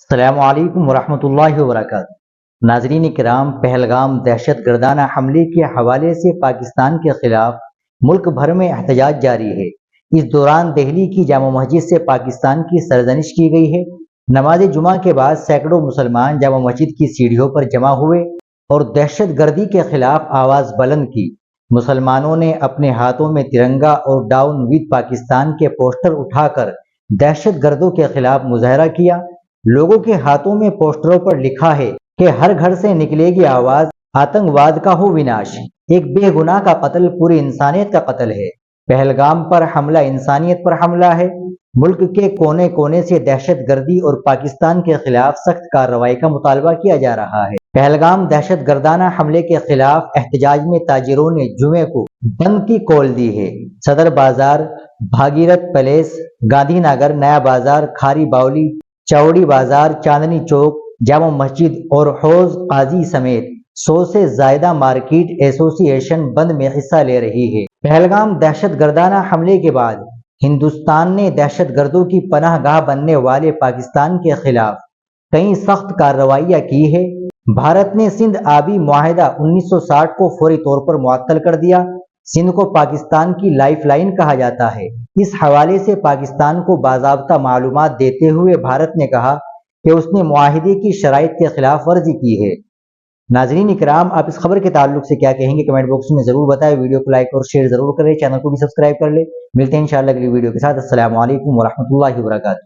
السلام علیکم ورحمۃ اللہ وبرکاتہ۔ ناظرین کرام، پہلگام دہشت گردانہ حملے کے حوالے سے پاکستان کے خلاف ملک بھر میں احتجاج جاری ہے۔ اس دوران دہلی کی جامع مسجد سے پاکستان کی سرزنش کی گئی ہے۔ نماز جمعہ کے بعد سینکڑوں مسلمان جامع مسجد کی سیڑھیوں پر جمع ہوئے اور دہشت گردی کے خلاف آواز بلند کی۔ مسلمانوں نے اپنے ہاتھوں میں ترنگا اور ڈاؤن ود پاکستان کے پوسٹر اٹھا کر دہشت گردوں کے خلاف مظاہرہ کیا۔ لوگوں کے ہاتھوں میں پوسٹروں پر لکھا ہے کہ ہر گھر سے نکلے گی آواز، آتنکواد کا ہو وناش۔ ایک بے گناہ کا قتل پوری انسانیت کا قتل ہے۔ پہلگام پر حملہ انسانیت پر حملہ ہے۔ ملک کے کونے کونے سے دہشت گردی اور پاکستان کے خلاف سخت کارروائی کا مطالبہ کیا جا رہا ہے۔ پہلگام دہشت گردانہ حملے کے خلاف احتجاج میں تاجروں نے جمعے کو بند کی کال دی ہے۔ صدر بازار، بھاگیرتھ پیلیس، گاندھی نگر، نیا بازار، کھاری باولی، چوڑی بازار، چاندنی چوک، جامع مسجد اور حوض قاضی سمیت 100 سے زائدہ مارکیٹ ایسوسی ایشن بند میں حصہ لے رہی ہے۔ پہلگام دہشت گردانہ حملے کے بعد ہندوستان نے دہشت گردوں کی پناہ گاہ بننے والے پاکستان کے خلاف کئی سخت کارروائیاں کی ہے۔ بھارت نے سندھ آبی معاہدہ 1960 کو فوری طور پر معطل کر دیا۔ سندھ کو پاکستان کی لائف لائن کہا جاتا ہے۔ اس حوالے سے پاکستان کو باضابطہ معلومات دیتے ہوئے بھارت نے کہا کہ اس نے معاہدے کی شرائط کے خلاف ورزی کی ہے۔ ناظرین اکرام، آپ اس خبر کے تعلق سے کیا کہیں گے کمنٹ باکس میں ضرور بتائیں۔ ویڈیو کو لائک اور شیئر ضرور کریں، چینل کو بھی سبسکرائب کر لیں۔ ملتے ہیں انشاءاللہ اگلی ویڈیو کے ساتھ۔ السلام علیکم ورحمۃ اللہ وبرکاتہ۔